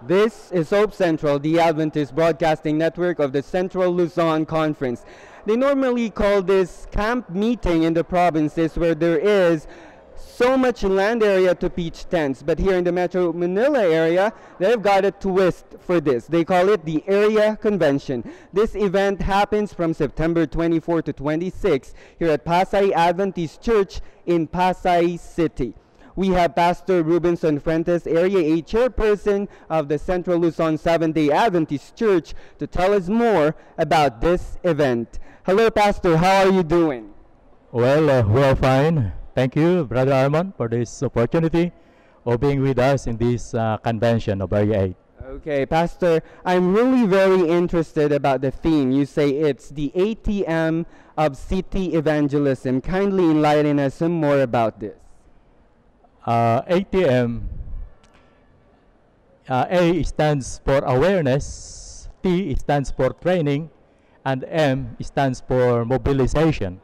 This is Hope Central, the Adventist Broadcasting Network of the Central Luzon Conference. They normally call this camp meeting in the provinces where there is so much land area to pitch tents, but here in the Metro Manila area, they've got a twist for this. They call it the Area Convention. This event happens from September 24 to 26 here at Pasay Adventist Church in Pasay City. We have Pastor Ruben Sonfuentes, Area 8 Chairperson of the Central Luzon Seventh-day Adventist Church, to tell us more about this event. Hello, Pastor. How are you doing? Well, we're fine. Thank you, Brother Armon, for this opportunity of being with us in this convention of Area 8. Okay, Pastor, I'm really very interested about the theme. You say it's the ATM of city evangelism. Kindly enlighten us some more about this. ATM, A stands for awareness, T stands for training, and M stands for mobilization.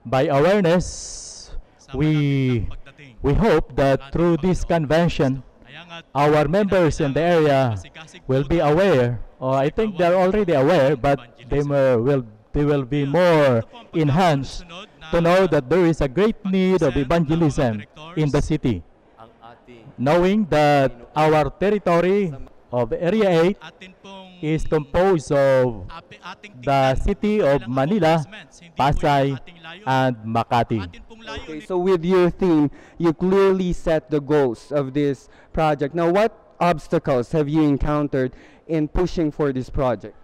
By awareness, we hope that through this convention, our members in the area will be aware, or I think they're already aware, but they will be more enhanced to know that there is a great need of evangelism in the city. Knowing that our territory of Area 8 is composed of the city of Manila, Pasay, and Makati. Okay, so with your theme, you clearly set the goals of this project. Now, what obstacles have you encountered in pushing for this project?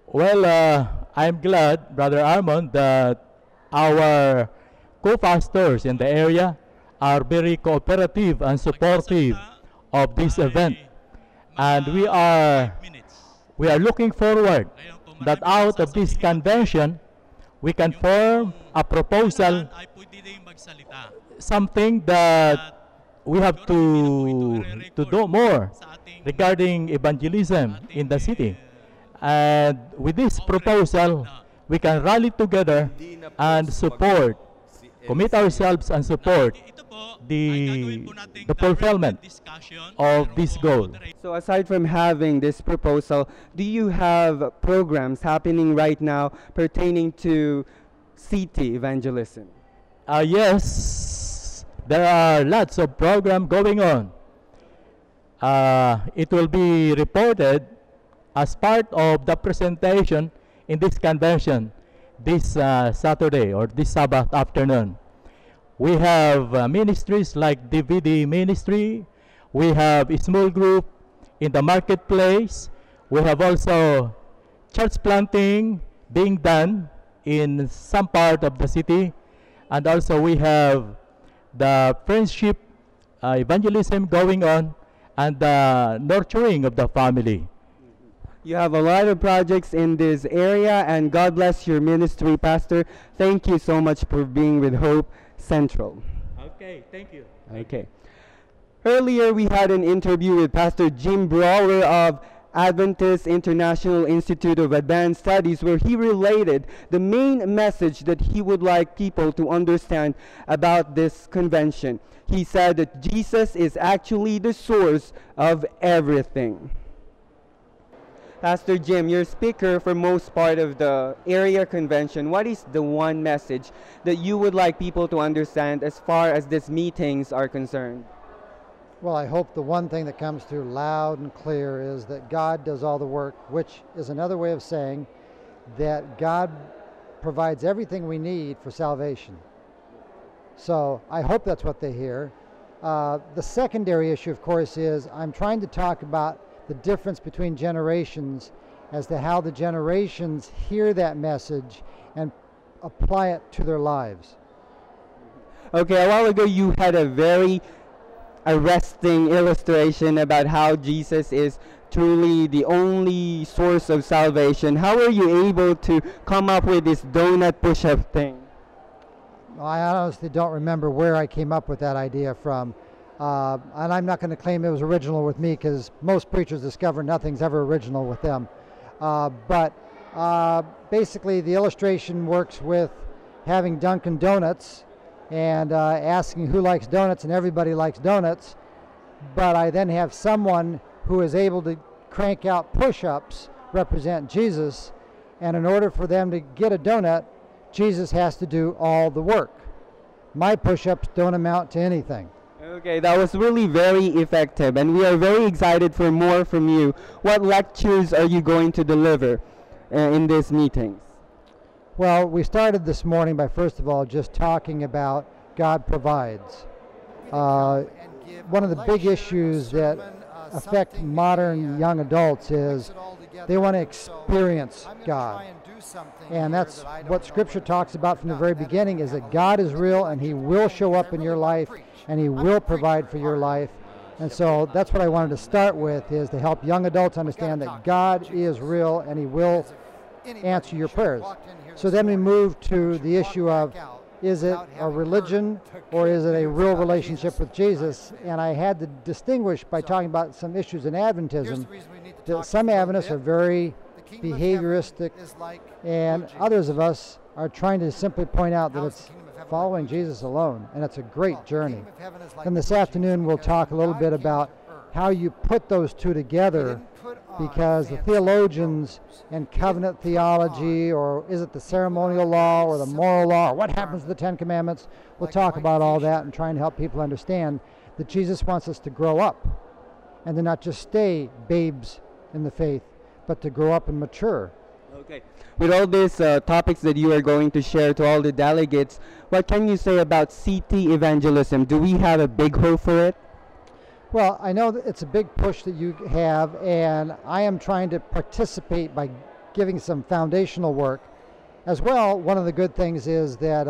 Well, I'm glad, Brother Armon, that our co-pastors in the area are very cooperative and supportive of this event. And we are looking forward that out of this convention, we can form a proposal, something that we have to do more regarding evangelism in the city. And with this proposal, we can rally together and support, commit ourselves and support the fulfillment of this goal. So aside from having this proposal, do you have programs happening right now pertaining to city evangelism? Yes, there are lots of programs going on. It will be reported as part of the presentation in this convention this Saturday or this Sabbath afternoon. We have ministries like DVD ministry. We have a small group in the marketplace. We have also church planting being done in some part of the city. And also we have the friendship evangelism going on and the nurturing of the family. You have a lot of projects in this area, and God bless your ministry, Pastor. Thank you so much for being with Hope Central. Okay, thank you. Okay. Earlier, we had an interview with Pastor Jim Brawler of Adventist International Institute of Advanced Studies, where he related the main message that he would like people to understand about this convention. He said that Jesus is actually the source of everything. Pastor Jim, you're speaker for most part of the area convention. What is the one message that you would like people to understand as far as these meetings are concerned? Well, I hope the one thing that comes through loud and clear is that God does all the work, which is another way of saying that God provides everything we need for salvation. So I hope that's what they hear. The secondary issue, of course, is I'm trying to talk about the difference between generations as to how the generations hear that message and apply it to their lives. Okay, a while ago you had a very arresting illustration about how Jesus is truly the only source of salvation. How were you able to come up with this donut push-up thing? I honestly don't remember where I came up with that idea from. And I'm not going to claim it was original with me, because most preachers discover nothing's ever original with them. But basically the illustration works with having Dunkin' Donuts and asking who likes donuts, and everybody likes donuts. but I then have someone who is able to crank out push-ups represent Jesus, and in order for them to get a donut, Jesus has to do all the work. My push-ups don't amount to anything. Okay, that was really very effective, and we are very excited for more from you. What lectures are you going to deliver in these meetings? Well, we started this morning by first of all just talking about God provides. One of the big issues that affect modern young adults is they want to experience God. And that's what Scripture talks about from the very beginning, is that God is real and He will show up in your life and He will provide for your life. And so that's what I wanted to start with, is to help young adults understand that God is real and He will answer your prayers. So then we move to the issue of, is it a religion or is it a real relationship with Jesus? And I had to distinguish by talking about some issues in Adventism, that some Adventists are very behavioristic, and others of us are trying to simply point out that it's following Jesus alone, and it's a great journey. And this afternoon we'll talk a little bit about how you put those two together, because the theologians and covenant theology, or is it the ceremonial law or the moral law, or what happens to the Ten Commandments, we'll talk about all that and try and help people understand that Jesus wants us to grow up and to not just stay babes in the faith, but to grow up and mature. Okay. With all these topics that you are going to share to all the delegates, what can you say about CT evangelism? Do we have a big hope for it? Well, I know that it's a big push that you have, and I am trying to participate by giving some foundational work. As well, one of the good things is that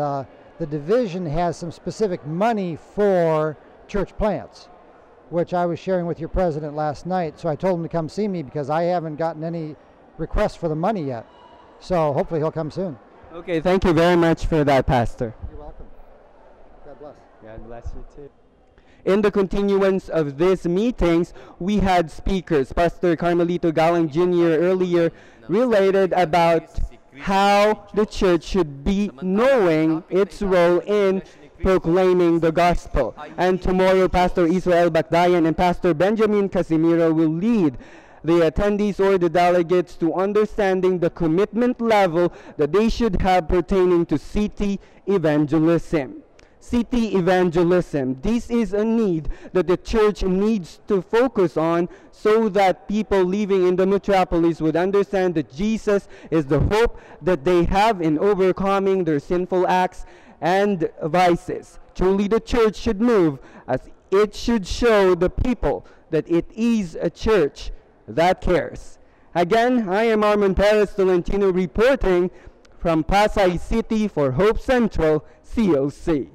the division has some specific money for church plants, which I was sharing with your president last night. So I told him to come see me because I haven't gotten any requests for the money yet. So hopefully he'll come soon. Okay, thank you very much for that, Pastor. You're welcome. God bless. God bless you too. In the continuance of these meetings, we had speakers. Pastor Carmelito Galang Jr. earlier related about how the church should be knowing its role in proclaiming the gospel. And tomorrow, Pastor Israel Bakdayan and Pastor Benjamin Casimiro will lead the attendees or the delegates to understanding the commitment level that they should have pertaining to CT evangelism. CT evangelism. This is a need that the church needs to focus on so that people living in the metropolis would understand that Jesus is the hope that they have in overcoming their sinful acts and vices. Truly, the church should move as it should show the people that it is a church that cares. Again, I am Armon Perez Tolentino reporting from Pasay City for Hope Central, COC.